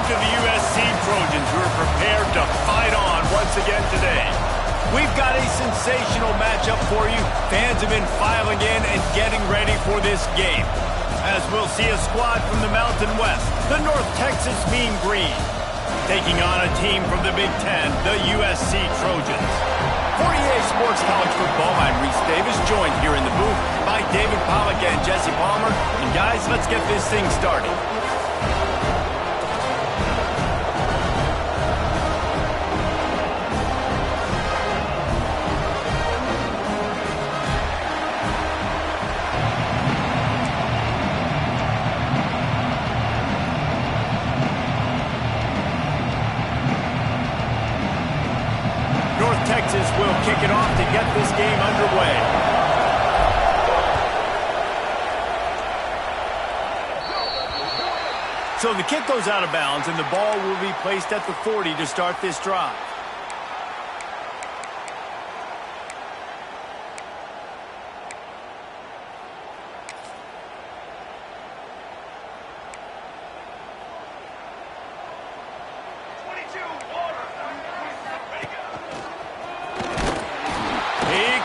to the USC Trojans, who are prepared to fight on once again today. We've got a sensational matchup for you. Fans have been filing in and getting ready for this game, as we'll see a squad from the Mountain West, the North Texas Mean Green, taking on a team from the Big Ten, the USC Trojans. For EA Sports College Football, I'm Reese Davis, joined here in the booth by David Pollack and Jesse Palmer. And guys, let's get this thing started. Texas will kick it off to get this game underway. So the kick goes out of bounds, and the ball will be placed at the 40 to start this drive.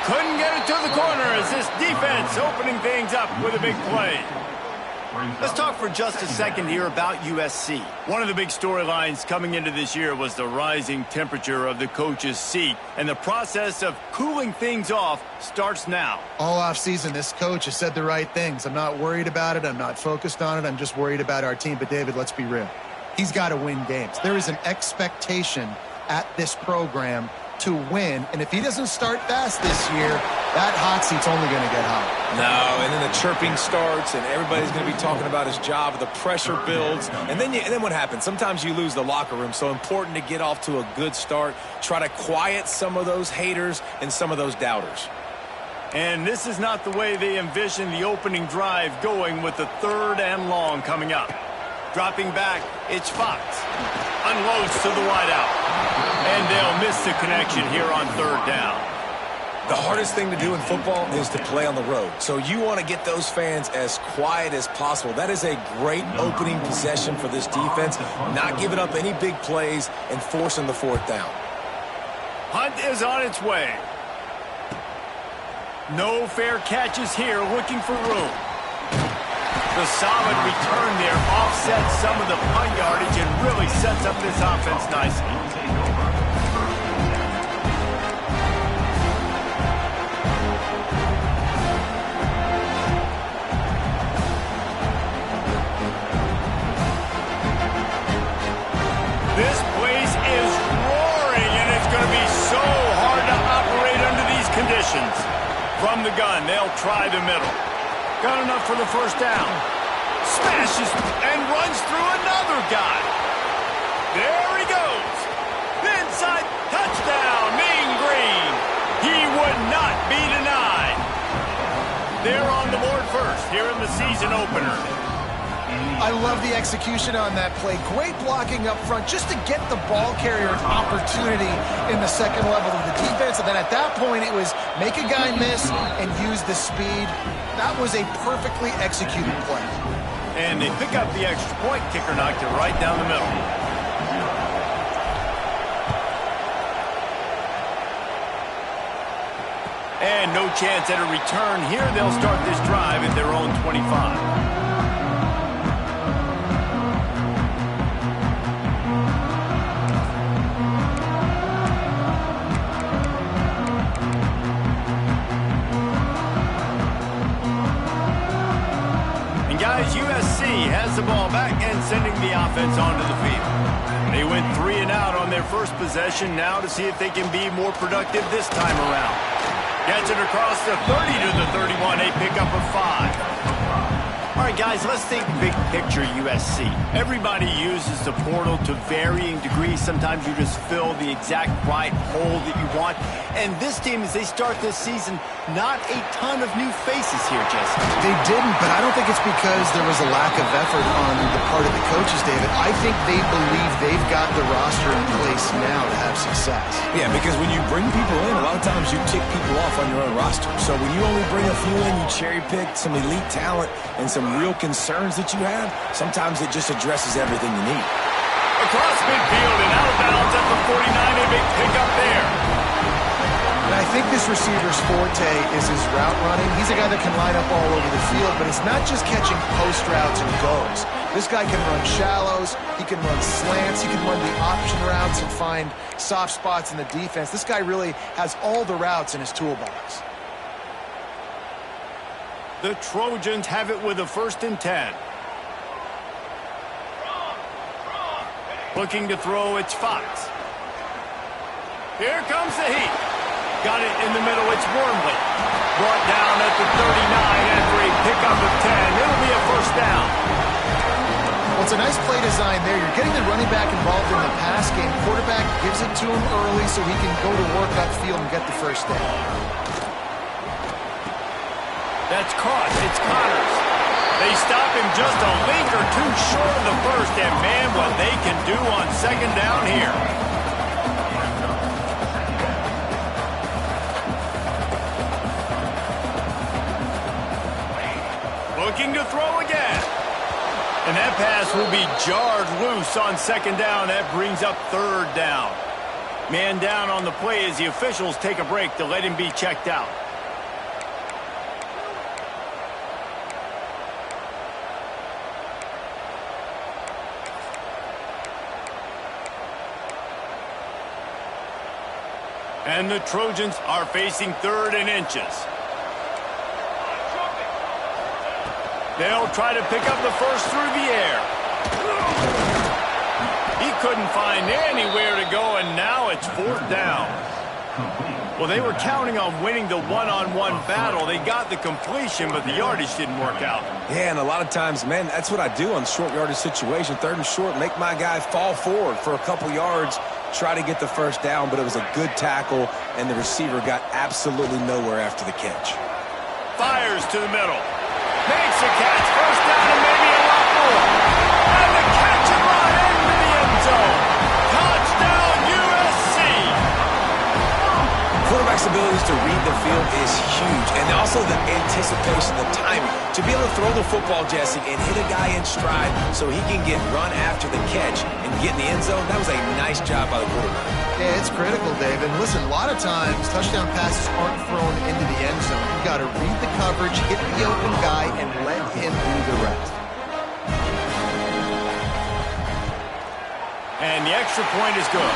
Couldn't get it to the corner as this defense opening things up with a big play. Let's talk for just a second here about USC. One of the big storylines coming into this year was the rising temperature of the coach's seat, and the process of cooling things off starts now. All offseason, this coach has said the right things. I'm not worried about it. I'm not focused on it. I'm just worried about our team. But, David, let's be real. He's got to win games. There is an expectation at this program to win, and if he doesn't start fast this year, that hot seat's only going to get hot. No, and then the chirping starts, and everybody's going to be talking about his job. The pressure builds, and then what happens? Sometimes you lose the locker room, so important to get off to a good start. Try to quiet some of those haters and some of those doubters. And this is not the way they envision the opening drive going, with the 3rd and long coming up. Dropping back, it's Fox. Unloads to the wideout. And they'll miss the connection here on 3rd down. The hardest thing to do in football is to play on the road. So you want to get those fans as quiet as possible. That is a great opening possession for this defense. Not giving up any big plays and forcing the 4th down. Hunt is on its way. No fair catches here, looking for room. The solid return there offsets some of the punt yardage and really sets up this offense nicely. This place is roaring, and it's going to be so hard to operate under these conditions. From the gun, they'll try the middle. Got enough for the 1st down. Smashes and runs through another guy. There he goes. Inside, touchdown, Mean Green. He would not be denied. They're on the board first here in the season opener. I love the execution on that play. Great blocking up front just to get the ball carrier an opportunity in the 2nd level of the defense. And then at that point, it was make a guy miss and use the speed. That was a perfectly executed play. And they pick up the extra point. Kicker knocked it right down the middle. And no chance at a return here. They'll start this drive at their own 25. USC has the ball back and sending the offense onto the field. They went 3 and out on their first possession, now to see if they can be more productive this time around. Gets it across the 30 to the 31, a pickup of 5. All right, guys, let's think big picture USC. Everybody uses the portal to varying degrees. Sometimes you just fill the exact right hole that you want. And this team, as they start this season, not a ton of new faces here, Jesse. They didn't, but I don't think it's because there was a lack of effort on the part of the coaches, David. I think they believe they've got the roster in place now to have success. Yeah, because when you bring people in, a lot of times you tick people off on your own roster. So when you only bring a few in, you cherry pick some elite talent and some real concerns that you have, sometimes it just addresses everything you need. Across midfield and out of bounds at the 49. A big pickup there. And I think this receiver's forte is his route running. He's a guy that can line up all over the field, but it's not just catching post routes and goes. This guy can run shallows, he can run slants, he can run the option routes and find soft spots in the defense. This guy really has all the routes in his toolbox. The Trojans have it with a 1st and 10. Looking to throw, it's Fox. Here comes the heat. Got it in the middle, it's Wormley. Brought down at the 39 after a pickup of 10. It'll be a 1st down. Well, it's a nice play design there. You're getting the running back involved in the pass game. Quarterback gives it to him early so he can go to work upfield and get the 1st down. That's caught. It's Connors. They stop him just a link or two short of the 1st, and man, what they can do on 2nd down here. Looking to throw again. And that pass will be jarred loose on 2nd down. That brings up 3rd down. Man down on the play as the officials take a break to let him be checked out. And the Trojans are facing 3rd and inches. They'll try to pick up the 1st through the air. He couldn't find anywhere to go, and now it's 4th down. Well, they were counting on winning the one-on-one battle. They got the completion, but the yardage didn't work out. Yeah, and a lot of times, man, that's what I do on short yardage situation. 3rd and short, make my guy fall forward for a couple yards, try to get the 1st down, but it was a good tackle, and the receiver got absolutely nowhere after the catch. Fires to the middle. Makes a catch. 1st down and maybe a lot more. And the catch and run into the end zone. Touchdown, USC. Quarterback's abilities to read the field is huge, and also the anticipation, the timing. To be able to throw the football, Jesse, and hit a guy in stride so he can get run after the catch and get in the end zone, that was a nice job by the quarterback. Yeah, it's critical, David. Listen, a lot of times touchdown passes aren't thrown into the end zone. You got to read the coverage, hit the open guy, and let him do the rest. And the extra point is good.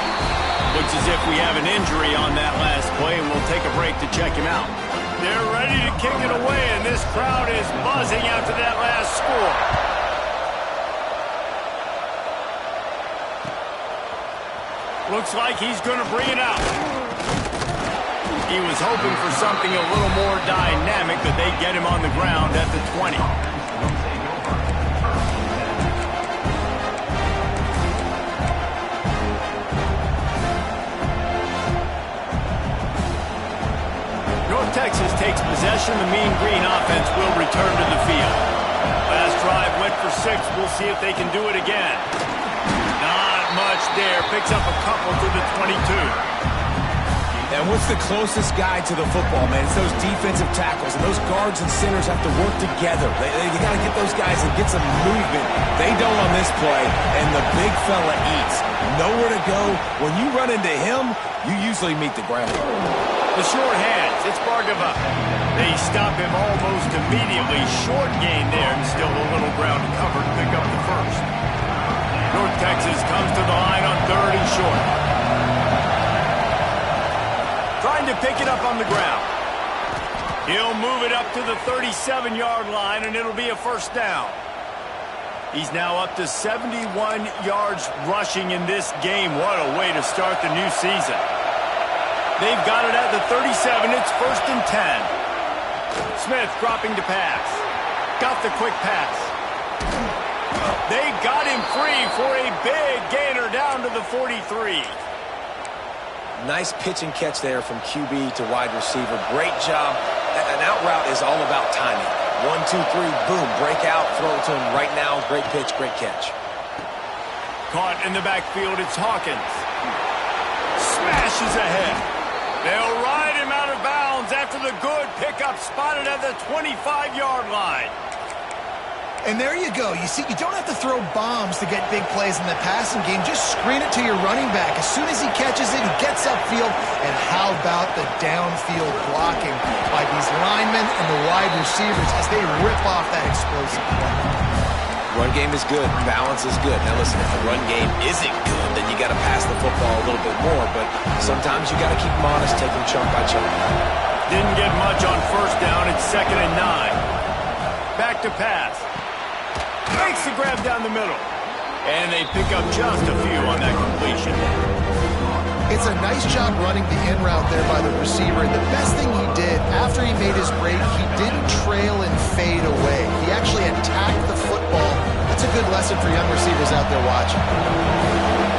Looks as if we have an injury on that last play, and we'll take a break to check him out. They're ready to kick it away, and this crowd is buzzing after that last score. Looks like he's going to bring it out. He was hoping for something a little more dynamic, but they get him on the ground at the 20. North Texas takes possession. The Mean Green offense will return to the field. Last drive went for 6. We'll see if they can do it again. Not much there. Picks up a couple to the 22. And what's the closest guy to the football, man? It's those defensive tackles, and those guards and centers have to work together. You got to get those guys and get some movement. They don't on this play, and the big fella eats. Nowhere to go. When you run into him, you usually meet the ground. The short hands, it's Bargava. They stop him almost immediately. Short gain there, and still a little ground to cover to pick up the 1st. North Texas comes to the line on 3rd and short. Trying to pick it up on the ground. He'll move it up to the 37-yard line, and it'll be a 1st down. He's now up to 71 yards rushing in this game. What a way to start the new season. They've got it at the 37. It's 1st and 10. Smith dropping to pass. Got the quick pass. They got him free for a big gainer down to the 43. Nice pitch and catch there from QB to wide receiver. Great job. An out route is all about timing. 1, 2, 3, boom, break out, throw it to him right now. Great pitch, great catch. Caught in the backfield, it's Hawkins. Smashes ahead. They'll ride him out of bounds after the good pickup spotted at the 25-yard line. And there you go. You see, you don't have to throw bombs to get big plays in the passing game. Just screen it to your running back. As soon as he catches it, he gets upfield. And how about the downfield blocking by these linemen and the wide receivers as they rip off that explosive play? Run game is good. Balance is good. Now, listen, if the run game isn't good, then you got to pass the football a little bit more. But sometimes you got to keep them honest, take them chunk by chunk. Didn't get much on first down. It's 2nd and 9. Back to pass. Makes the grab down the middle. And they pick up just a few on that completion. It's a nice job running the in route there by the receiver. And the best thing he did after he made his break, he didn't trail and fade away. He actually attacked the football. That's a good lesson for young receivers out there watching.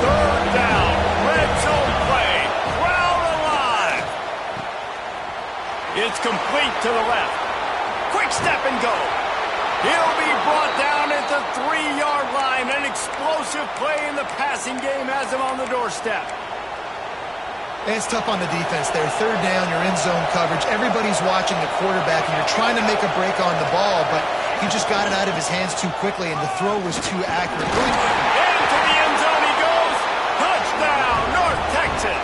3rd down. Red zone play. Crowd alive. It's complete to the left. Quick step and go. He'll be brought down at the 3-yard line. An explosive play in the passing game has him on the doorstep. It's tough on the defense there. 3rd down, you're in zone coverage. Everybody's watching the quarterback, and you're trying to make a break on the ball, but he just got it out of his hands too quickly, and the throw was too accurate. Into the end zone he goes. Touchdown, North Texas.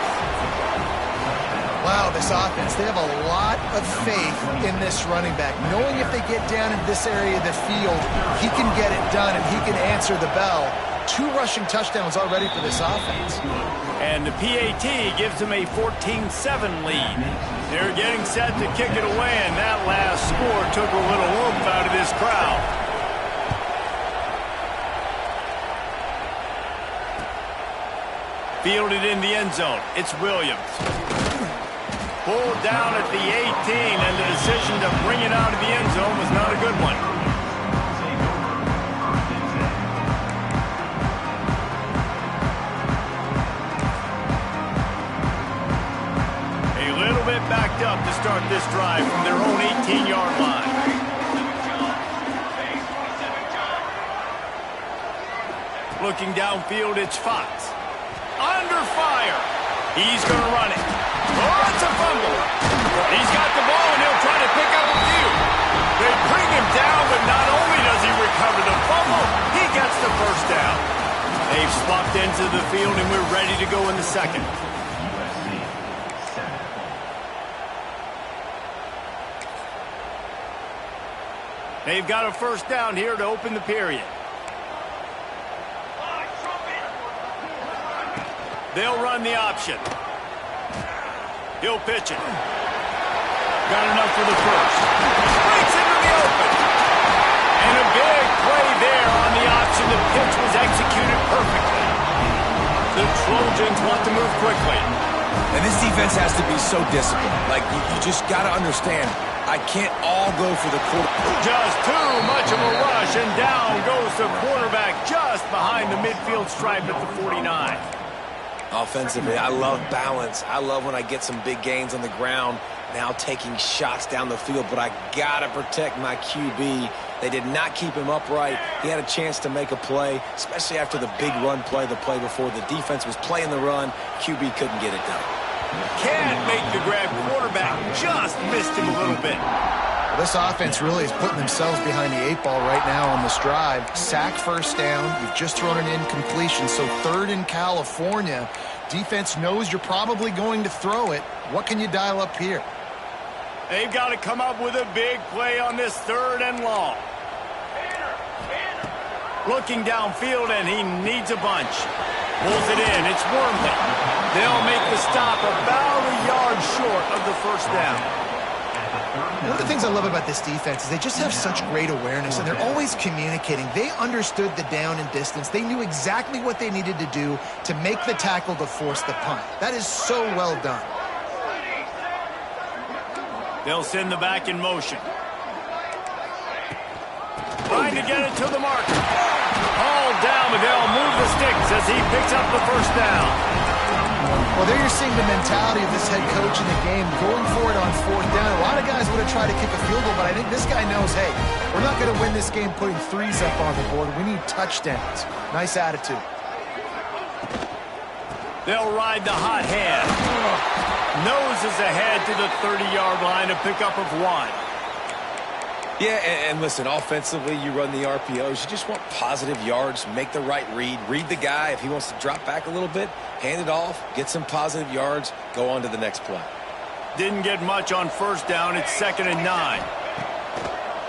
Wow, this offense, they have a lot of faith in this running back. Knowing if they get down in this area of the field, he can get it done, and he can answer the bell. 2 rushing touchdowns already for this offense. And the PAT gives them a 14-7 lead. They're getting set to kick it away, and that last score took a little oomph out of this crowd. Fielded in the end zone. It's Williams. Pulled down at the 18, and the decision to bring it out of the end zone was not a good one. A little bit backed up to start this drive from their own 18-yard line. Looking downfield, it's Fox. Under fire. He's going to run it. Oh, it's a fumble. He's got the ball, and he'll try to pick up a few. They bring him down, but not only does he recover the fumble, he gets the first down. They've swapped into the field, and we're ready to go in the second. They've got a first down here to open the period. They'll run the option. He'll pitch it. Got enough for the first. Breaks into the open. And a big play there on the option. The pitch was executed perfectly. The Trojans want to move quickly. And this defense has to be so disciplined. Like, you just got to understand, I can't all go for the quarterback. Just too much of a rush, and down goes the quarterback just behind the midfield stripe at the 49. Offensively, I love balance. I love when I get some big gains on the ground, now taking shots down the field, but I got to protect my QB. They did not keep him upright. He had a chance to make a play, especially after the big run play, the play before. The defense was playing the run. QB couldn't get it done. Can't make the grab. Quarterback just missed him a little bit. This offense really is putting themselves behind the 8 ball right now on this drive. Sack, first down. You've just thrown an incompletion, so 3rd in California. Defense knows you're probably going to throw it. What can you dial up here? They've got to come up with a big play on this 3rd and long. Looking downfield, and he needs a bunch. Pulls it in. It's Wormley. They'll make the stop about a yard short of the first down. One of the things I love about this defense is they just have such great awareness, and they're always communicating. They understood the down and distance. They knew exactly what they needed to do to make the tackle to force the punt. That is so well done. They'll send the back in motion. Trying to get it to the marker. Hauled down, but they'll move the sticks as he picks up the first down. Well, there you're seeing the mentality of this head coach in the game, going for it on 4th down. A lot of guys would have tried to kick a field goal, but I think this guy knows, hey, we're not going to win this game putting 3s up on the board. We need touchdowns. Nice attitude. They'll ride the hot hand. Noses ahead to the 30-yard line, a pickup of 1. Yeah, and listen, offensively, you run the RPOs. You just want positive yards, make the right read the guy. If he wants to drop back a little bit, hand it off, get some positive yards, go on to the next play. Didn't get much on first down. It's 2nd and 9.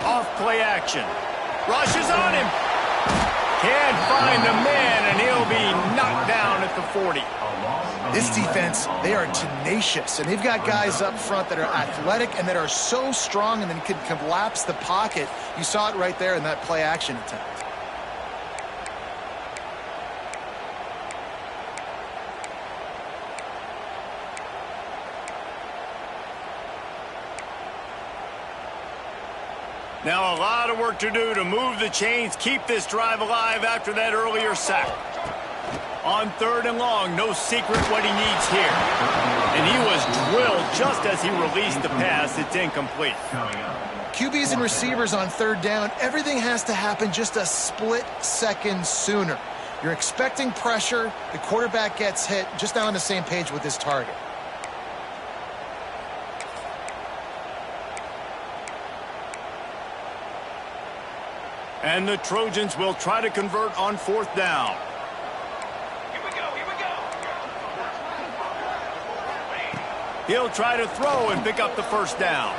Off play action. Rushes on him. Can't find the man, and he'll be knocked down at the 40. This defense, they are tenacious, and they've got guys up front that are athletic and that are so strong and then can collapse the pocket. You saw it right there in that play action attempt. Now a lot of work to do to move the chains, keep this drive alive after that earlier sack. On 3rd and long, no secret what he needs here. And he was drilled just as he released the pass. It's incomplete. QBs and receivers on 3rd down, everything has to happen just a split second sooner. You're expecting pressure, the quarterback gets hit, just not on the same page with his target. And the Trojans will try to convert on 4th down. He'll try to throw and pick up the 1st down.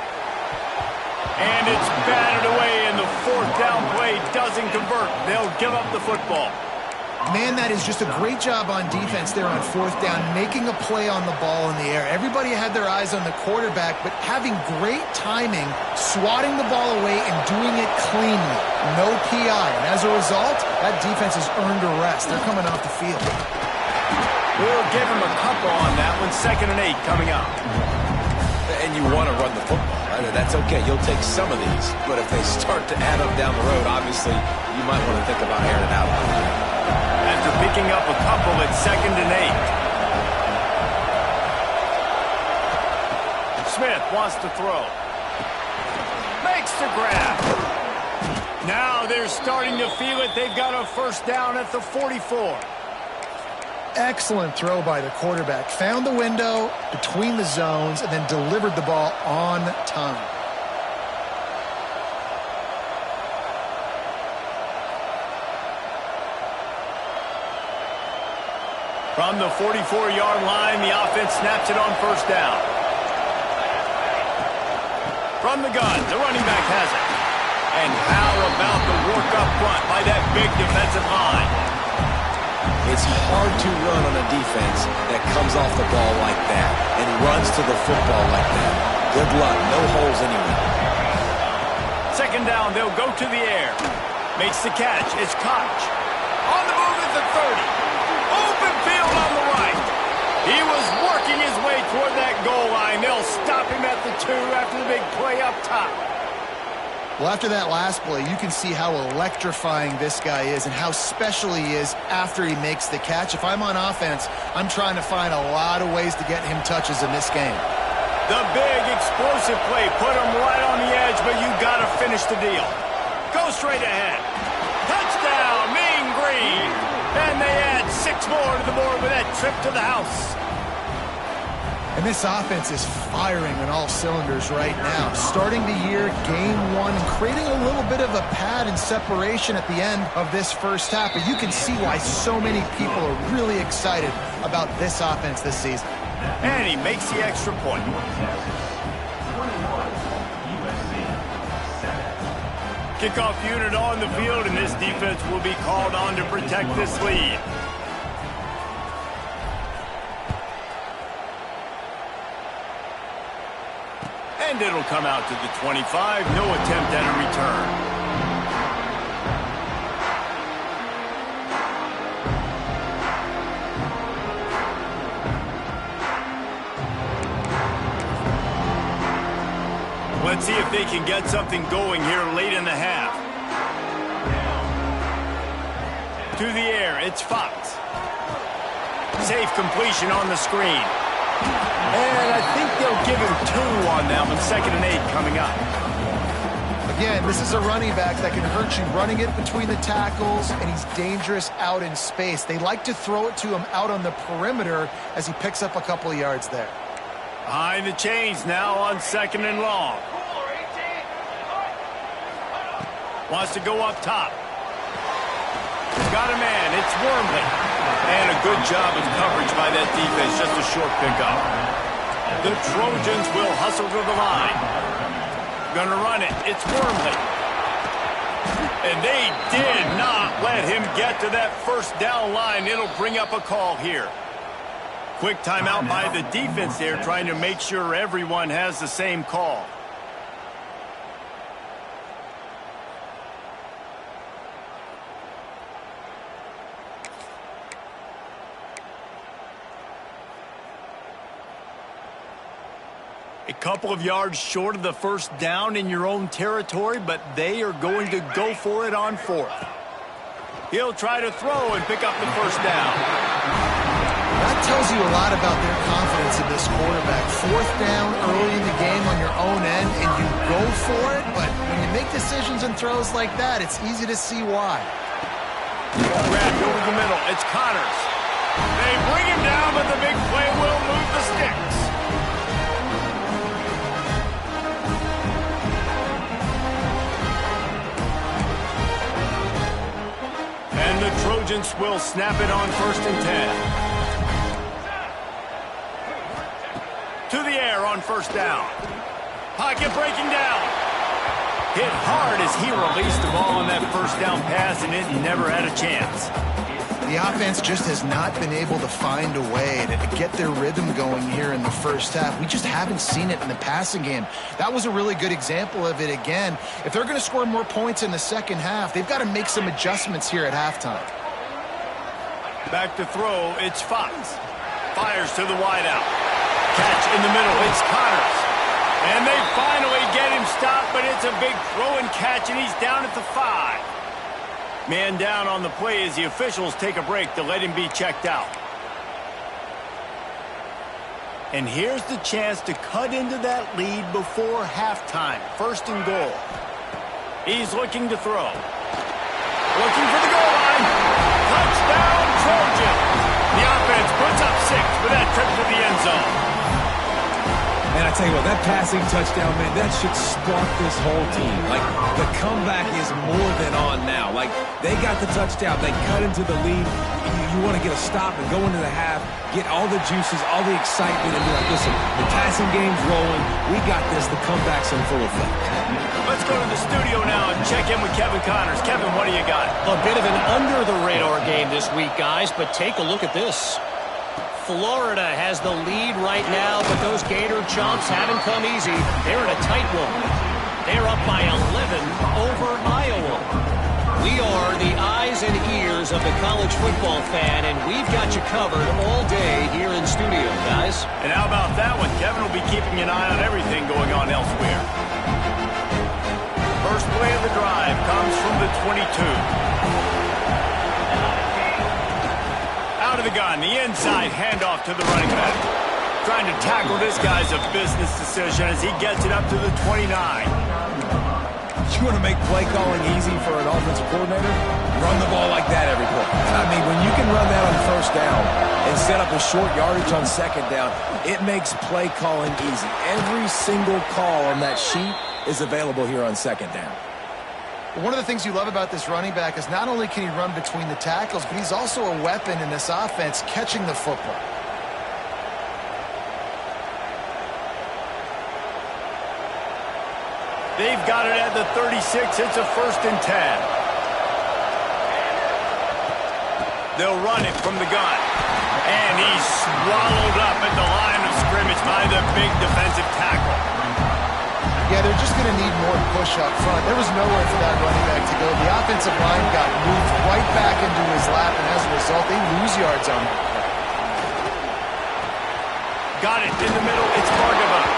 And it's batted away, and the 4th down play doesn't convert. They'll give up the football. Man, that is just a great job on defense there on 4th down, making a play on the ball in the air. Everybody had their eyes on the quarterback, but having great timing, swatting the ball away, and doing it cleanly. No PI. And as a result, that defense has earned a rest. They're coming off the field. We'll give him a couple on that one. 2nd and 8 coming up. And you want to run the football, right? That's okay. You'll take some of these. But if they start to add up down the road, obviously, you might want to think about airing it out. After picking up a couple at 2nd and 8. Smith wants to throw. Makes the grab. Now they're starting to feel it. They've got a 1st down at the 44. Excellent throw by the quarterback. Found the window between the zones and then delivered the ball on time. From the 44-yard line, the offense snaps it on 1st down. From the gun, the running back has it. And how about the work up front by that big defensive line? It's hard to run on a defense that comes off the ball like that and runs to the football like that. Good luck. No holes anywhere. 2nd down, they'll go to the air. Makes the catch. It's Koch. On the move at the 30. Open field on the right. He was working his way toward that goal line. They'll stop him at the 2 after the big play up top. Well, after that last play, you can see how electrifying this guy is and how special he is after he makes the catch. If I'm on offense, I'm trying to find a lot of ways to get him touches in this game. The big explosive play put him right on the edge, but you got to finish the deal. Go straight ahead. Touchdown, Mean Green. And they add 6 more to the board with that trip to the house. And this offense is firing on all cylinders right now. Starting the year, game 1, and creating a little bit of a pad and separation at the end of this 1st half. But you can see why so many people are really excited about this offense this season. And he makes the extra point. Kickoff unit on the field, and this defense will be called on to protect this lead. And it'll come out to the 25. No attempt at a return. Let's see if they can get something going here late in the half. To the air, it's Fox. Safe completion on the screen. And I think they'll give him 2 on that one. 2nd and 8 coming up. Again, this is a running back that can hurt you running it between the tackles, and he's dangerous out in space. They like to throw it to him out on the perimeter as he picks up a couple of yards there. Behind the chains now on 2nd and long. Wants to go up top. Got a man. It's Wormley. And a good job of coverage by that defense. Just a short pickup. The Trojans will hustle to the line. Gonna run it. It's Wormley. And they did not let him get to that first down line. It'll bring up a call here. Quick timeout by the defense there, trying to make sure everyone has the same call. A couple of yards short of the first down in your own territory, but they are going to go for it on fourth. He'll try to throw and pick up the first down. That tells you a lot about their confidence in this quarterback. Fourth down early in the game on your own end, and you go for it, but when you make decisions and throws like that, it's easy to see why. Grabbed over the middle. It's Connors. They bring him down, but the big play will move the sticks. And the Trojans will snap it on 1st and 10. To the air on 1st down. Pocket breaking down. Hit hard as he released the ball on that 1st down pass, and it never had a chance. The offense just has not been able to find a way to get their rhythm going here in the first half. We just haven't seen it in the passing game. That was a really good example of it again. If they're going to score more points in the second half, they've got to make some adjustments here at halftime. Back to throw, it's Fox. Fires to the wideout. Catch in the middle, it's Connors. And they finally get him stopped, but it's a big throw and catch, and he's down at the 5. Man down on the play as the officials take a break to let him be checked out. And here's the chance to cut into that lead before halftime. 1st and goal. He's looking to throw. Looking for the goal line. Touchdown, Trojans. The offense puts up 6 with that trip to the end zone. And I tell you what, that passing touchdown, man, that should spark this whole team. Like, the comeback is more than on now. Like, they got the touchdown. They cut into the lead. You want to get a stop and go into the half, get all the juices, all the excitement, and be like, listen, the passing game's rolling. We got this. The comeback's in full effect. Let's go to the studio now and check in with Kevin Connors. Kevin, what do you got? A bit of an under-the-radar game this week, guys, but take a look at this. Florida has the lead right now, but those Gator chumps haven't come easy. They're in a tight one. They're up by 11 over Iowa. We are the eyes and ears of the college football fan, and we've got you covered all day here in studio, guys. And how about that one? Kevin will be keeping an eye on everything going on elsewhere. First play of the drive comes from the 22. Out of the gun, the inside handoff to the running back. Trying to tackle this guy's a business decision as he gets it up to the 29. You want to make play calling easy for an offensive coordinator? Run the ball like that every play. I mean, when you can run that on 1st down and set up a short yardage on 2nd down, it makes play calling easy. Every single call on that sheet is available here on 2nd down. One of the things you love about this running back is not only can he run between the tackles, but he's also a weapon in this offense catching the football. They've got it at the 36. It's a 1st and 10. They'll run it from the gun. And he's swallowed up at the line of scrimmage by the big defensive tackle. Yeah, they're just going to need more push up front. There was nowhere for that running back to go. The offensive line got moved right back into his lap, and as a result, they lose yards on that. Got it in the middle. It's Bargava.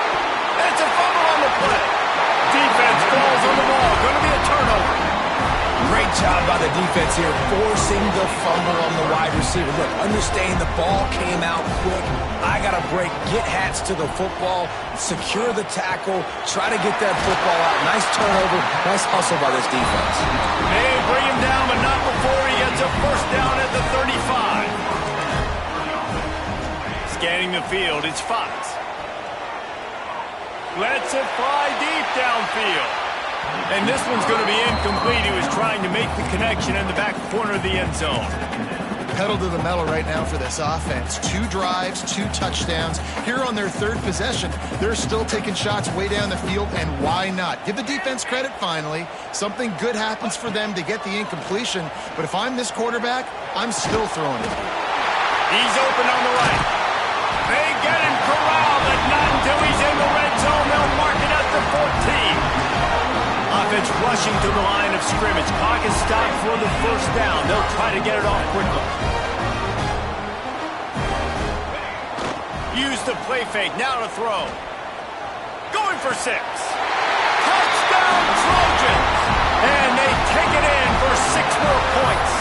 It's a fumble on the play. Defense falls on the ball. Going to be a turnover. Great job by the defense here, forcing the fumble on the wide receiver. Look, understand the ball came out quick. I got to break, get hats to the football, secure the tackle, try to get that football out. Nice turnover, nice hustle by this defense. They bring him down, but not before he gets a 1st down at the 35. Scanning the field, it's Fox. Lets it fly deep downfield. And this one's going to be incomplete. He was trying to make the connection in the back corner of the end zone. Pedal to the metal right now for this offense. 2 drives, 2 touchdowns. Here on their 3rd possession, they're still taking shots way down the field, and why not? Give the defense credit finally. Something good happens for them to get the incompletion, but if I'm this quarterback, I'm still throwing it. He's open on the right. They get him corralled, but not until he's in the red zone. They'll mark it at the 14. Offense rushing to the line of scrimmage. Clock is stopped for the 1st down. They'll try to get it off quickly. Use the play fake. Now to throw. Going for 6. Touchdown Trojans! And they take it in for 6 more points.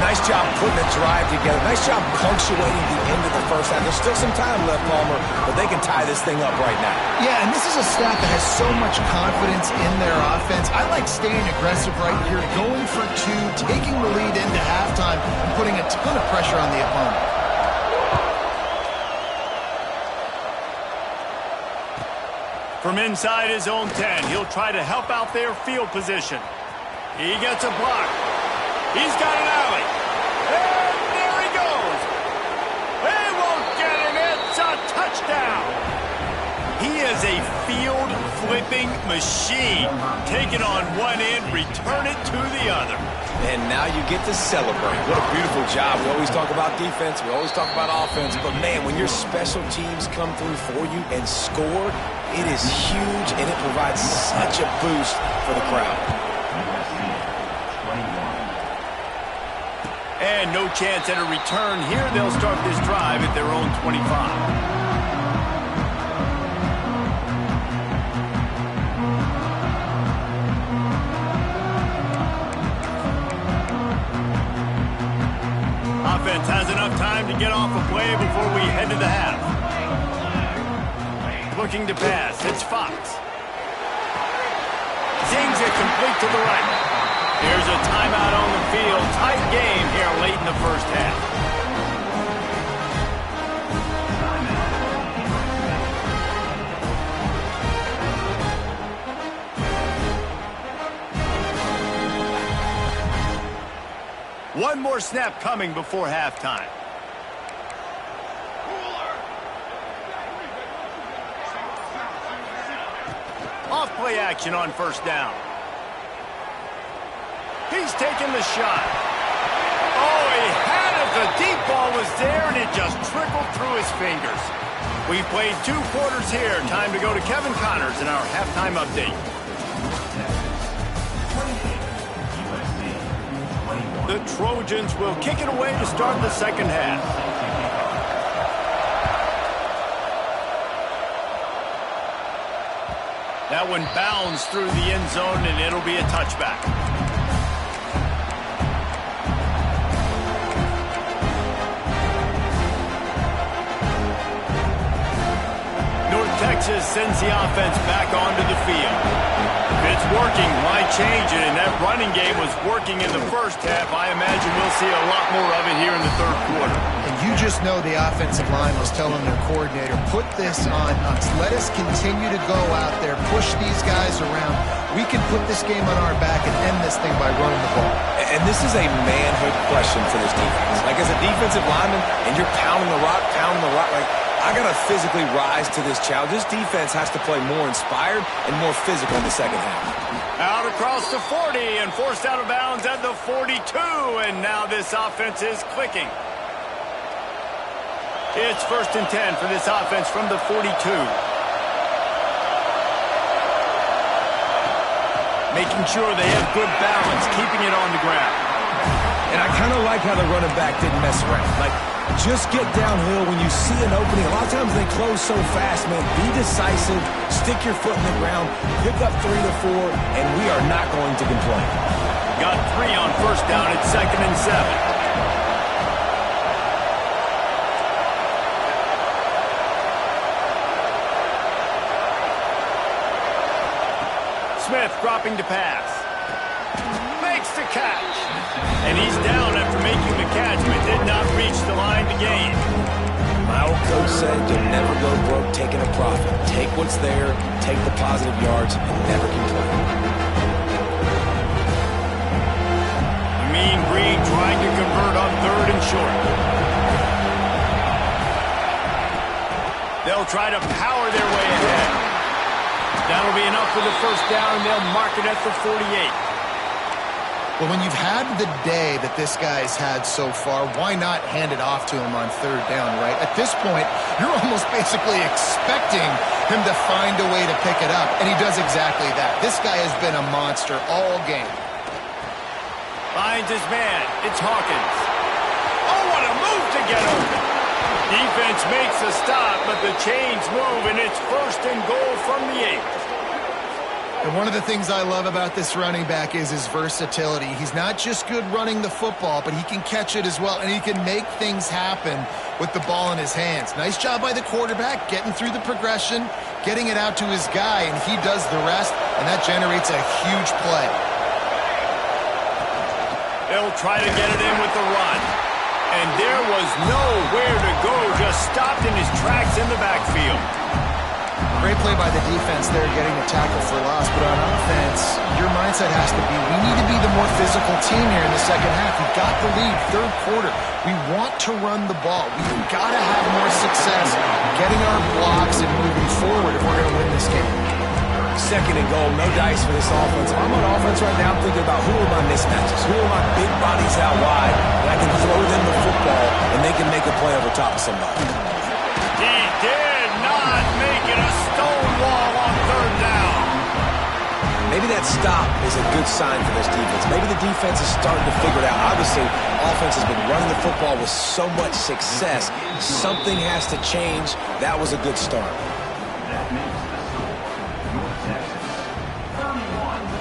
Nice job putting the drive together. Nice job punctuating the end of the 1st half. There's still some time left, Palmer, but they can tie this thing up right now. Yeah, and this is a staff that has so much confidence in their offense. I like staying aggressive right here, going for 2, taking the lead into halftime, and putting a ton of pressure on the opponent. From inside his own 10, he'll try to help out their field position. He gets a block. He's got an alley. And there he goes. They won't get him. It's a touchdown. He is a field-flipping machine. Take it on one end, return it to the other. And now you get to celebrate. What a beautiful job. We always talk about defense. We always talk about offense. But, man, when your special teams come through for you and score, it is huge, and it provides such a boost for the crowd. And no chance at a return here. They'll start this drive at their own 25. Offense has enough time to get off a play before we head to the half. Looking to pass. It's Fox. Zings it complete to the right. Here's a timeout on the field. Tight game here late in the 1st half. One more snap coming before halftime. Off play action on 1st down. He's taking the shot. Oh, he had it. The deep ball was there, and it just trickled through his fingers. We've played 2 quarters here. Time to go to Kevin Connors in our halftime update. The Trojans will kick it away to start the 2nd half. That one bounds through the end zone, and it'll be a touchback. Texas sends the offense back onto the field. If it's working, why change it? And that running game was working in the 1st half. I imagine we'll see a lot more of it here in the 3rd quarter. And you just know the offensive line was telling their coordinator, put this on us. Let us continue to go out there, push these guys around. We can put this game on our back and end this thing by running the ball. And this is a manhood question for this defense. Like, as a defensive lineman, and you're pounding the rock, like, I got to physically rise to this challenge. This defense has to play more inspired and more physical in the 2nd half. Out across the 40 and forced out of bounds at the 42. And now this offense is clicking. It's 1st and 10 for this offense from the 42. Making sure they have good balance, keeping it on the ground. And I kind of like how the running back didn't mess around. Like, just get downhill when you see an opening. A lot of times they close so fast, man. Be decisive, stick your foot in the ground, pick up 3 to 4, and we are not going to complain. Got 3 on 1st down at 2nd and 7. Smith dropping to pass. Makes the catch. And he's down after making the catch, but did not reach the line to gain. My old coach said, you'll never go broke taking a profit. Take what's there, take the positive yards, and never complain. Mean Green trying to convert on 3rd and short. They'll try to power their way ahead. That'll be enough for the first down, and they'll mark it at the 48. Well, when you've had the day that this guy's had so far, why not hand it off to him on 3rd down, right? At this point, you're almost basically expecting him to find a way to pick it up, and he does exactly that. This guy has been a monster all game. Finds his man. It's Hawkins. Oh, what a move to get open. Defense makes a stop, but the chains move, and it's 1st and goal from the 8. And one of the things I love about this running back is his versatility. He's not just good running the football, but he can catch it as well, and he can make things happen with the ball in his hands. Nice job by the quarterback, getting through the progression, getting it out to his guy, and he does the rest, and that generates a huge play. They'll try to get it in with the run. And there was nowhere to go, just stopped in his tracks in the backfield. Great play by the defense there, getting a tackle for loss. But on offense, your mindset has to be, we need to be the more physical team here in the second half. We've got the lead, 3rd quarter. We want to run the ball. We've got to have more success getting our blocks and moving forward if we're going to win this game. 2nd and goal, no dice for this offense. If I'm on offense right now, I'm thinking about who are my mismatches, who are my big bodies out wide, and I can throw them the football, and they can make a play over top of somebody. He did not make it a stonewall on 3rd down. Maybe that stop is a good sign for this defense. Maybe the defense is starting to figure it out. Obviously, offense has been running the football with so much success. Something has to change. That was a good start.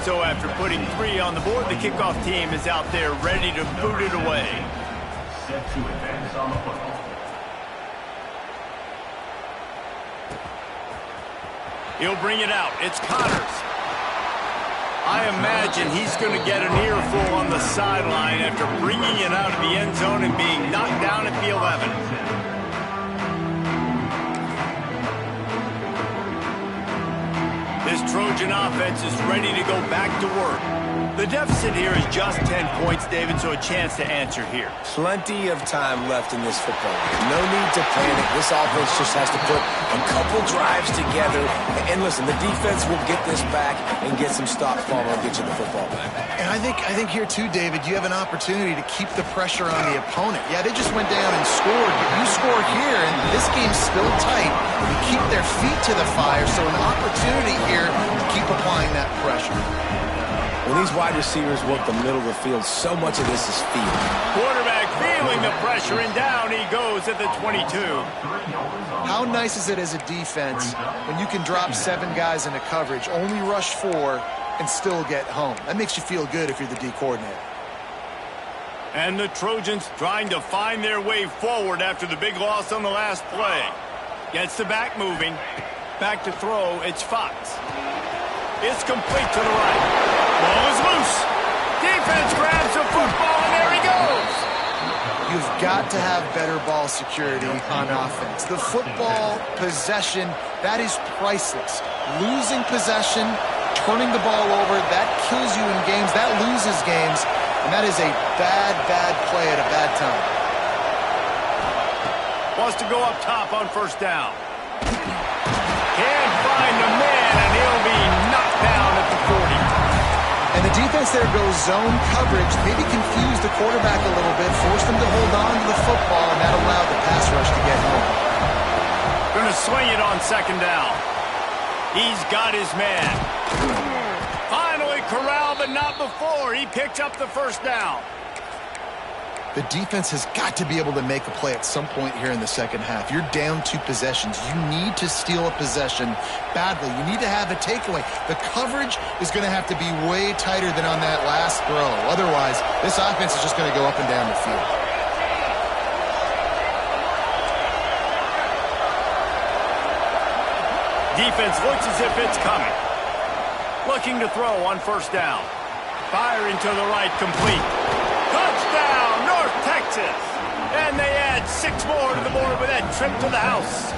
So after putting 3 on the board, the kickoff team is out there ready to boot it away. Set to advance on the football. He'll bring it out. It's Connors. I imagine he's going to get an earful on the sideline after bringing it out of the end zone and being knocked down at the 11. This Trojan offense is ready to go back to work. The deficit here is just 10 points, David, so a chance to answer here. Plenty of time left in this football game. No need to panic. This offense just has to put a couple drives together. And listen, the defense will get this back and get some stops, Palmer, and get you the football back. And I think here too, David, you have an opportunity to keep the pressure on the opponent. Yeah, they just went down and scored, but you score here, and this game's still tight. You keep their feet to the fire, so an opportunity here to keep applying that pressure. When these wide receivers work the middle of the field, so much of this is feel. Quarterback feeling the pressure, and down he goes at the 22. How nice is it as a defense when you can drop 7 guys into coverage, only rush 4, and still get home? That makes you feel good if you're the D coordinator. And the Trojans trying to find their way forward after the big loss on the last play. Gets the back moving. Back to throw, it's Fox. It's complete to the right. Ball is loose. Defense grabs the football, and there he goes. You've got to have better ball security on offense. The football possession, that is priceless. Losing possession, turning the ball over, that kills you in games. That loses games, and that is a bad, bad play at a bad time. Wants to go up top on 1st down. Can't find the man, and he'll be knocked down at the 40. And the defense there goes zone coverage, maybe confuse the quarterback a little bit, force them to hold on to the football, and that allowed the pass rush to get home. Going to swing it on 2nd down. He's got his man. Finally corralled, but not before. He picked up the 1st down. The defense has got to be able to make a play at some point here in the second half. You're down 2 possessions. You need to steal a possession badly. You need to have a takeaway. The coverage is going to have to be way tighter than on that last throw. Otherwise, this offense is just going to go up and down the field. Defense looks as if it's coming. Looking to throw on 1st down. Firing to the right, complete. Touchdown, North Texas. And they add 6 more to the board with that trip to the house.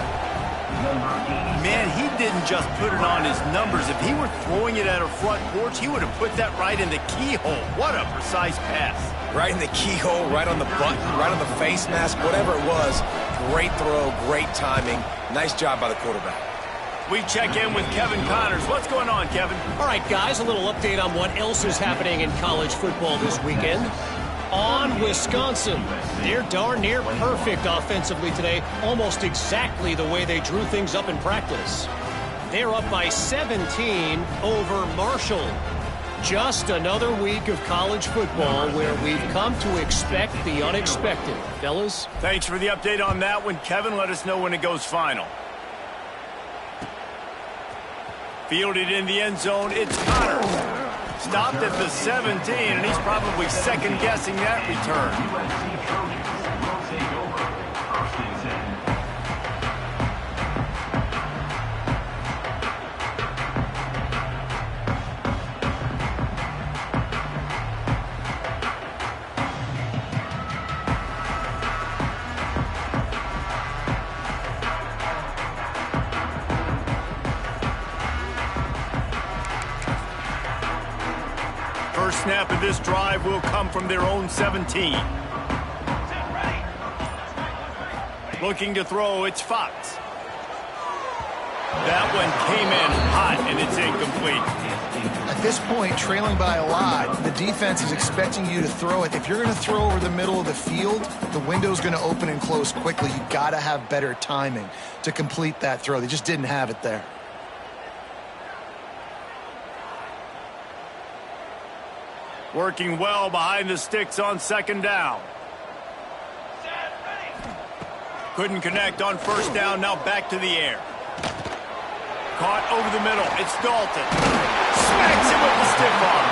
Man, he didn't just put it on his numbers. If he were throwing it at a front porch, he would have put that right in the keyhole. What a precise pass. Right in the keyhole, right on the button, right on the face mask, whatever it was. Great throw, great timing. Nice job by the quarterback. We check in with Kevin Connors. What's going on, Kevin? All right, guys, a little update on what else is happening in college football this weekend. On Wisconsin, they're darn near perfect offensively today, almost exactly the way they drew things up in practice. They're up by 17 over Marshall. Just another week of college football where we've come to expect the unexpected. Fellas? Thanks for the update on that one, Kevin. Let us know when it goes final. Fielded in the end zone, it's Connors. Stopped at the 17, and he's probably second-guessing that return. First snap of this drive will come from their own 17. Looking to throw, it's Fox. That one came in hot, and it's incomplete. At this point, trailing by a lot, the defense is expecting you to throw it. If you're going to throw over the middle of the field, the window's going to open and close quickly. You got to have better timing to complete that throw. They just didn't have it there. Working well behind the sticks on second down. Couldn't connect on first down, now back to the air. Caught over the middle, it's Dalton. Smacks him with the stiff arm.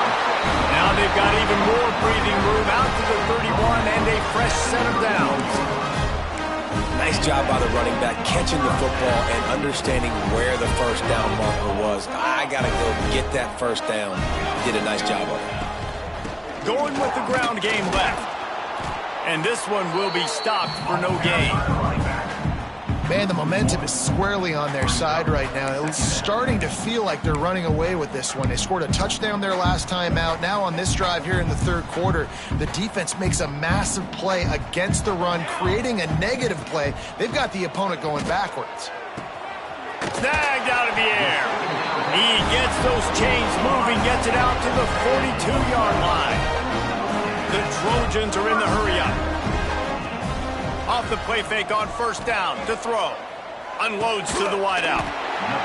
Now they've got even more breathing room out to the 31 and a fresh set of downs. Nice job by the running back, catching the football and understanding where the first down marker was. I got to go get that first down. Did a nice job of it. Going with the ground game left. And this one will be stopped for no gain. Man, the momentum is squarely on their side right now. It's starting to feel like they're running away with this one. They scored a touchdown their last time out. Now on this drive here in the third quarter, the defense makes a massive play against the run, creating a negative play. They've got the opponent going backwards. Snagged out of the air. He gets those chains moving, gets it out to the 42-yard line. The Trojans are in the hurry-up. Off the play fake on first down to throw. Unloads to the wideout.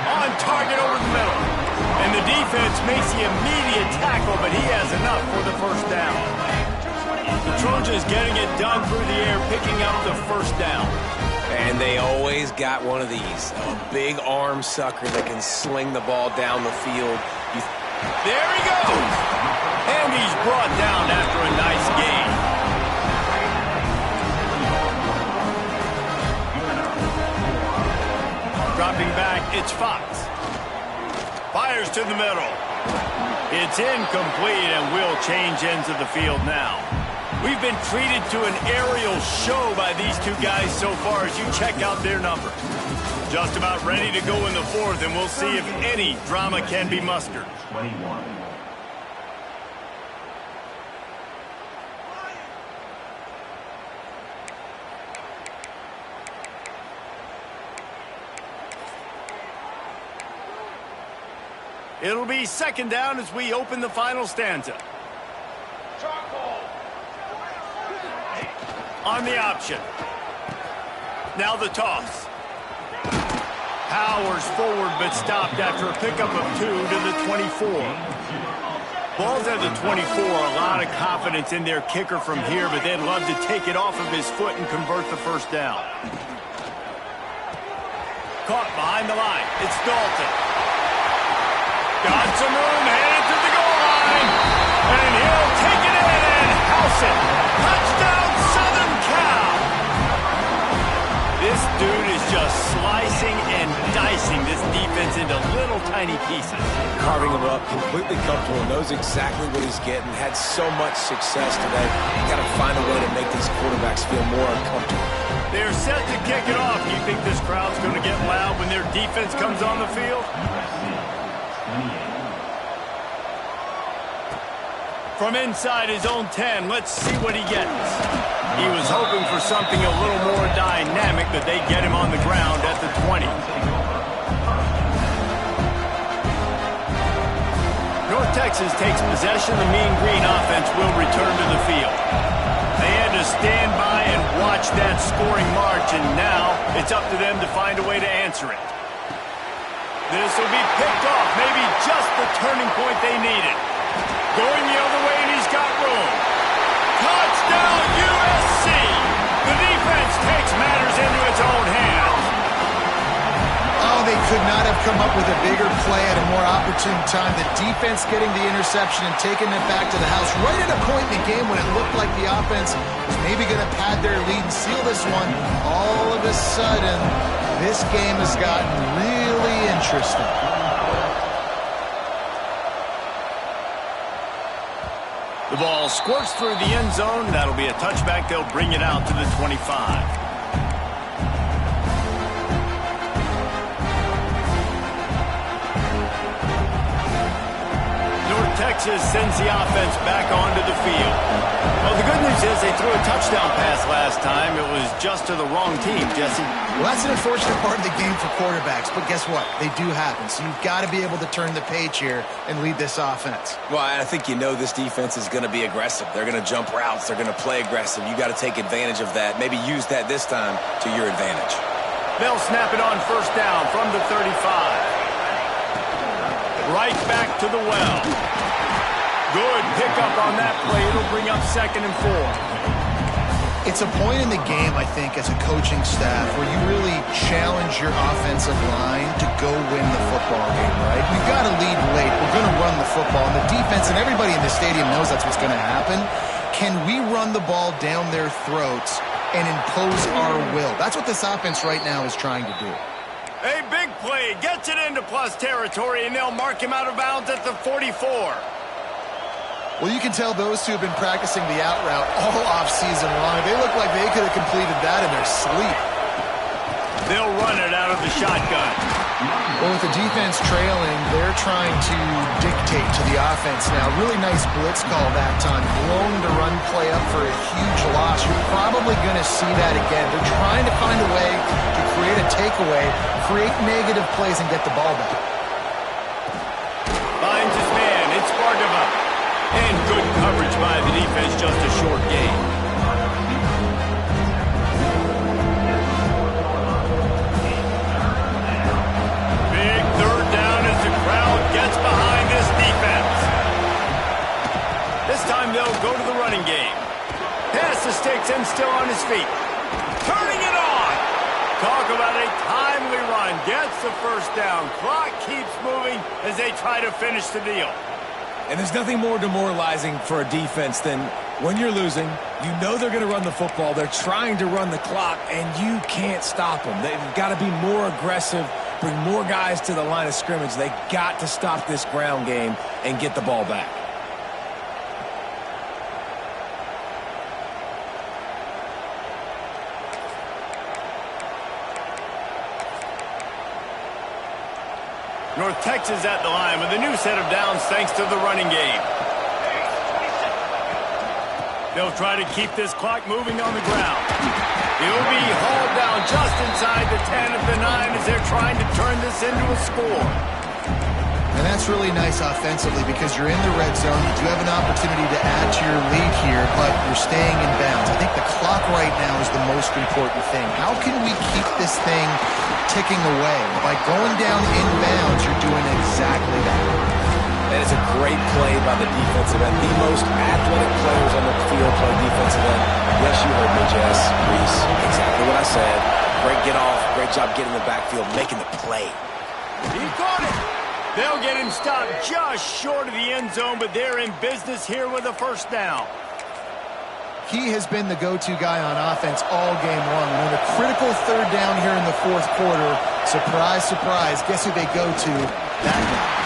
On target over the middle. And the defense makes the immediate tackle, but he has enough for the first down. The Trojans getting it done through the air, picking up the first down. And they always got one of these, a big arm sucker that can sling the ball down the field. There he goes! And he's brought down after a nice gain. Dropping back, it's Fox. Fires to the middle. It's incomplete and will change ends of the field now. We've been treated to an aerial show by these two guys so far as you check out their numbers. Just about ready to go in the fourth, and we'll see if any drama can be mustered. 21. It'll be second down as we open the final stanza. On the option. Now the toss. Powers forward but stopped after a pickup of 2 to the 24. Ball's at the 24. A lot of confidence in their kicker from here, but they'd love to take it off of his foot and convert the first down. Caught behind the line. It's Dalton. Got some room, headed to the goal line. And he'll take it in and house it. Touchdown, Southern Cal. This dude is just slicing and dicing piecing this defense into little tiny pieces. Carving him up, completely comfortable, knows exactly what he's getting, had so much success today. Got to find a way to make these quarterbacks feel more uncomfortable. They're set to kick it off. Do you think this crowd's going to get loud when their defense comes on the field? From inside his own 10, let's see what he gets. He was hoping for something a little more dynamic, but they get him on the ground at the 20. North Texas takes possession. The Mean Green offense will return to the field. They had to stand by and watch that scoring march, and now it's up to them to find a way to answer it. This will be picked off, maybe just the turning point they needed. Going the other way, and he's got room. Touchdown, USC! The defense takes matters into its own hands. Oh, they could not have come up with a bigger play at a more opportune time. The defense getting the interception and taking it back to the house right at a point in the game when it looked like the offense was maybe going to pad their lead and seal this one. All of a sudden, this game has gotten really interesting. The ball squirts through the end zone. That'll be a touchback. They'll bring it out to the 25. Texas sends the offense back onto the field. Well, the good news is they threw a touchdown pass last time. It was just to the wrong team, Jesse. Well, that's an unfortunate part of the game for quarterbacks, but guess what? They do happen. So you've got to be able to turn the page here and lead this offense. Well, I think you know this defense is going to be aggressive. They're going to jump routes. They're going to play aggressive. You got to take advantage of that. Maybe use that this time to your advantage. They'll snap it on first down from the 35. Right back to the well. Good pickup on that play. It'll bring up 2nd and 4. It's a point in the game, I think, as a coaching staff where you really challenge your offensive line to go win the football game, right? We've got to lead late. We're going to run the football. And the defense and everybody in the stadium knows that's what's going to happen. Can we run the ball down their throats and impose our will? That's what this offense right now is trying to do. A big play. Gets it into plus territory, and they'll mark him out of bounds at the 44. Well, you can tell those two have been practicing the out route all offseason long. They look like they could have completed that in their sleep. They'll run it out of the shotgun. Well, with the defense trailing, they're trying to dictate to the offense now. Really nice blitz call that time. Blown the run play up for a huge loss. You're probably going to see that again. They're trying to find a way to create a takeaway, create negative plays, and get the ball back. Finds his man. It's Bargava. And good coverage by the defense, just a short gain. Big third down as the crowd gets behind this defense. This time they'll go to the running game. Pass the sticks and still on his feet. Turning it on. Talk about a timely run. Gets the first down. Clock keeps moving as they try to finish the deal. And there's nothing more demoralizing for a defense than when you're losing, you know they're going to run the football, they're trying to run the clock, and you can't stop them. They've got to be more aggressive, bring more guys to the line of scrimmage. They got to stop this ground game and get the ball back. North Texas at the line with a new set of downs thanks to the running game. They'll try to keep this clock moving on the ground. He'll be hauled down just inside the 10 of the 9 as they're trying to turn this into a score. And that's really nice offensively because you're in the red zone. You do have an opportunity to add to your lead here, but you're staying in bounds. I think the clock right now is the most important thing. How can we keep this thing ticking away? By going down in bounds, you're doing exactly that. That is a great play by the defensive end. The most athletic players on the field play defensive end. Yes, you heard me, Jess. Reese, exactly what I said. Great get off, great job getting the backfield, making the play. He caught it. They'll get him stopped just short of the end zone, but they're in business here with a first down. He has been the go-to guy on offense all game long. And on a critical third down here in the fourth quarter, surprise, surprise, guess who they go to? That guy.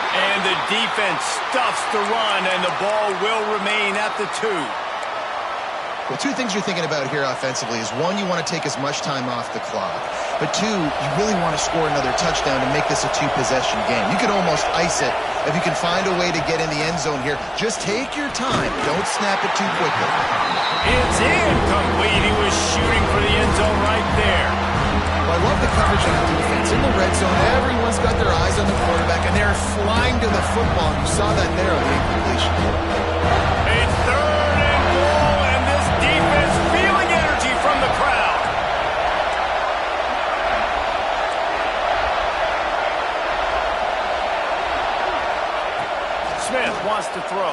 And the defense stuffs the run, and the ball will remain at the 2. Well, two things you're thinking about here offensively is, one, you want to take as much time off the clock. But two, you really want to score another touchdown to make this a 2-possession game. You could almost ice it if you can find a way to get in the end zone here. Just take your time. Don't snap it too quickly. It's incomplete. He was shooting for the end zone right there. Well, I love the coverage on the defense. In the red zone, everyone's got their eyes on the quarterback, and they're flying to the football. You saw that there on the incompletion. It's 3rd and goal, and this defense feeling energy from the crowd. Smith wants to throw.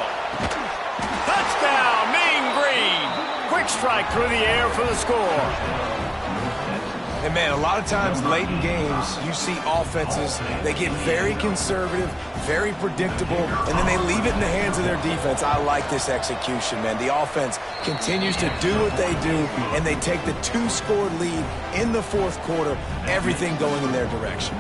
Touchdown, Mean Green. Quick strike through the air for the score. And, man, a lot of times late in games, you see offenses, they get very conservative, very predictable, and then they leave it in the hands of their defense. I like this execution, man. The offense continues to do what they do, and they take the 2-score lead in the fourth quarter, everything going in their direction.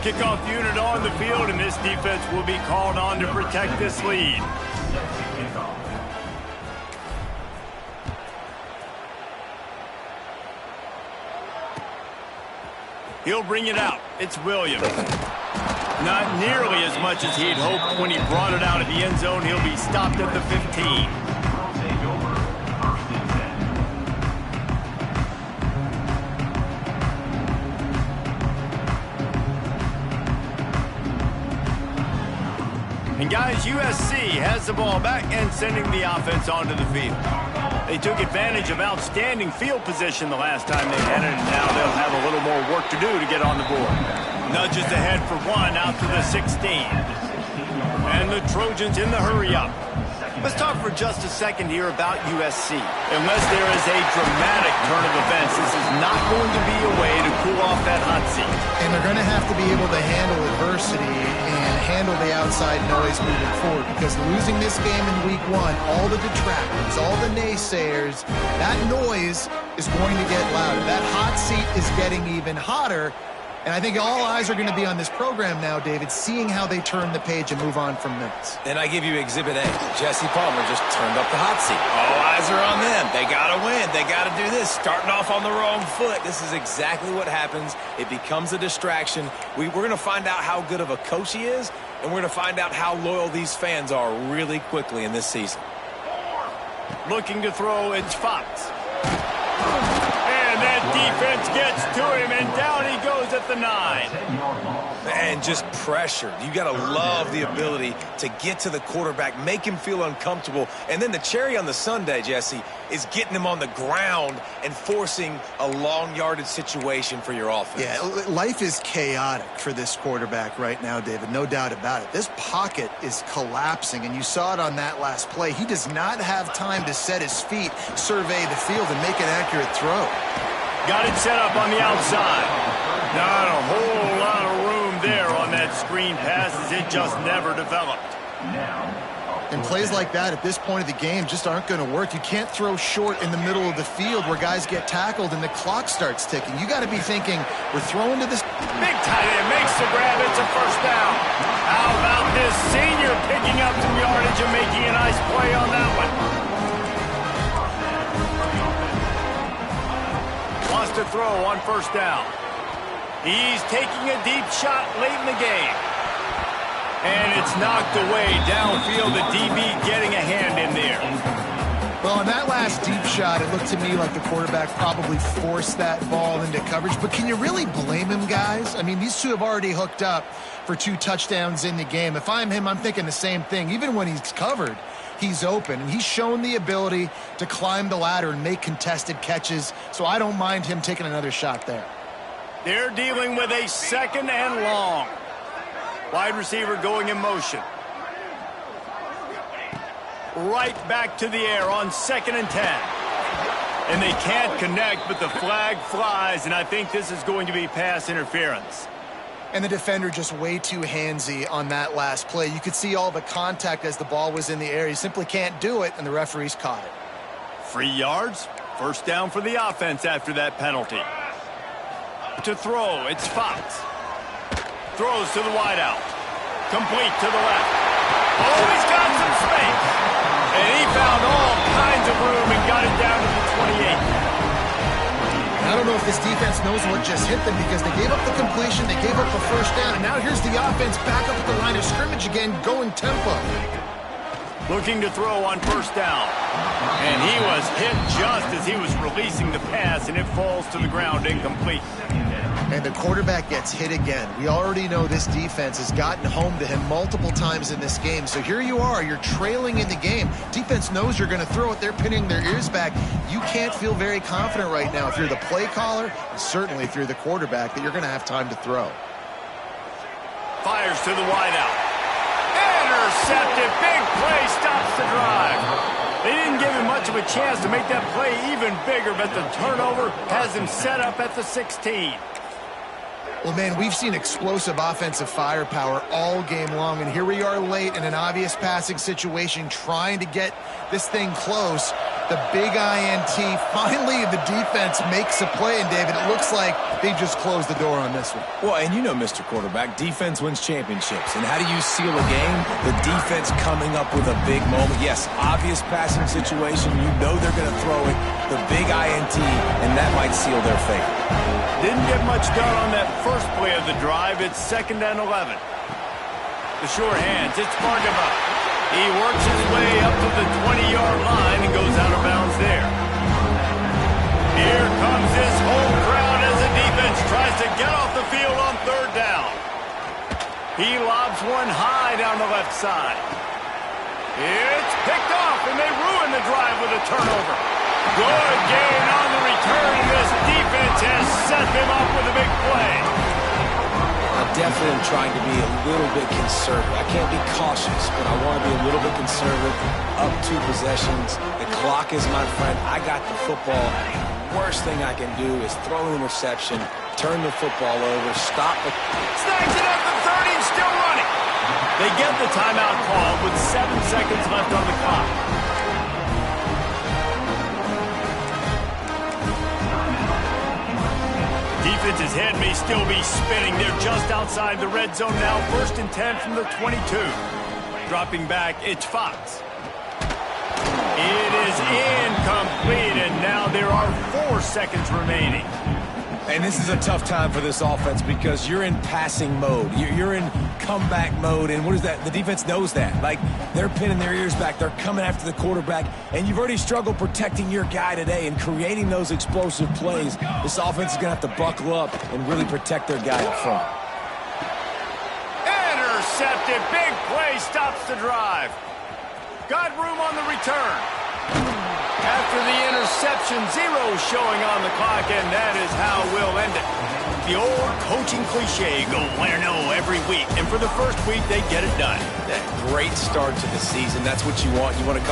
Kickoff unit on the field, and this defense will be called on to protect this lead. He'll bring it out. It's Williams. Not nearly as much as he'd hoped when he brought it out of the end zone. He'll be stopped at the 15. And guys, USC has the ball back and sending the offense onto the field. They took advantage of outstanding field position the last time they had it, and now they'll have a little more work to do to get on the board. Nudges ahead for 1 out to the 16. And the Trojans in the hurry-up. Let's talk for just a second here about USC. Unless there is a dramatic turn of events, this is not going to be a way to cool off that hot seat. And they're going to have to be able to handle adversity and handle the outside noise moving forward, because losing this game in week 1, all the detractors, all the naysayers, that noise is going to get louder. That hot seat is getting even hotter. And I think all eyes are going to be on this program now, David, seeing how they turn the page and move on from this. And I give you Exhibit A. Jesse Palmer just turned up the hot seat. All eyes are on them. They got to win. They got to do this. Starting off on the wrong foot. This is exactly what happens. It becomes a distraction. We're going to find out how good of a coach he is, and we're going to find out how loyal these fans are really quickly in this season. Looking to throw, it's Fox. And that defense gets to him, and down he goes at the 9. And just pressure. You got to love the ability to get to the quarterback, make him feel uncomfortable. And then the cherry on the sundae, Jesse, is getting him on the ground and forcing a long yardage situation for your offense. Yeah, life is chaotic for this quarterback right now, David, no doubt about it. This pocket is collapsing, and you saw it on that last play. He does not have time to set his feet, survey the field, and make an accurate throw. Got it set up on the outside. Not a whole lot of room there on that screen pass, as it just never developed. And plays like that at this point of the game just aren't going to work. You can't throw short in the middle of the field where guys get tackled and the clock starts ticking. You got to be thinking, we're throwing to this. Big tight end makes the grab. It's a first down. How about this senior picking up some yardage and making a nice play on that one? Wants to throw on first down. He's taking a deep shot late in the game. And it's knocked away downfield. The DB getting a hand in there. Well, on that last deep shot, it looked to me like the quarterback probably forced that ball into coverage. But can you really blame him, guys? I mean, these two have already hooked up for 2 touchdowns in the game. If I'm him, I'm thinking the same thing. Even when he's covered, he's open. And he's shown the ability to climb the ladder and make contested catches. So I don't mind him taking another shot there. They're dealing with a 2nd and long. Wide receiver going in motion. Right back to the air on 2nd and 10. And they can't connect, but the flag flies, and I think this is going to be pass interference. And the defender just way too handsy on that last play. You could see all the contact as the ball was in the air. He simply can't do it, and the referees caught it. 3 yards, first down for the offense after that penalty. To throw, it's Fox. Throws to the wideout. Complete to the left. Oh, he's got some space. And he found all kinds of room and got it down to the 28. I don't know if this defense knows what just hit them because they gave up the completion, they gave up the first down, and now here's the offense back up at the line of scrimmage again, going tempo. Looking to throw on first down. And he was hit just as he was releasing the pass, and it falls to the ground incomplete. And the quarterback gets hit again. We already know this defense has gotten home to him multiple times in this game. So here you are, you're trailing in the game. Defense knows you're going to throw it. They're pinning their ears back. You can't feel very confident right now if you're the play caller, and certainly if you're the quarterback, that you're going to have time to throw. Fires to the wideout. Intercepted. Big play stops the drive. They didn't give him much of a chance to make that play even bigger, but the turnover has him set up at the 16. Well, man, we've seen explosive offensive firepower all game long, and here we are late in an obvious passing situation trying to get this thing close. The big INT, finally the defense makes a play, and David, it looks like they just closed the door on this one. Well, and you know, Mr. Quarterback, defense wins championships. And how do you seal a game? The defense coming up with a big moment. Yes, obvious passing situation. You know they're going to throw it. The big INT, and that might seal their fate. Didn't get much done on that first play of the drive. It's 2nd and 11. The sure hands. It's Bargava. He works his way up to the 20-yard line and goes out of bounds there. Here comes this whole crowd as the defense tries to get off the field on 3rd down. He lobs one high down the left side. It's picked off, and they ruin the drive with a turnover. Good gain on the return, and this defense has set them up with a big play. I definitely am trying to be a little bit conservative. I can't be cautious, but I want to be a little bit conservative. Up 2 possessions. The clock is my friend. I got the football. Worst thing I can do is throw an interception, turn the football over, stop it. Snags it at the 30 and still running. They get the timeout called with 7 seconds left on the clock. Defense's head may still be spinning. They're just outside the red zone now. 1st and 10 from the 22. Dropping back, it's Fox. It is incomplete, and now there are 4 seconds remaining. And this is a tough time for this offense because you're in passing mode. You're in comeback mode, and what is that? The defense knows that. Like, they're pinning their ears back. They're coming after the quarterback, and you've already struggled protecting your guy today and creating those explosive plays. This offense is going to have to buckle up and really protect their guy up front. Intercepted. Big play stops the drive. Got room on the return. After the interception, 0 showing on the clock, and that is how we'll end it. The old coaching cliche, go win or no every week. And for the first week, they get it done. That great start to the season. That's what you want. You want to come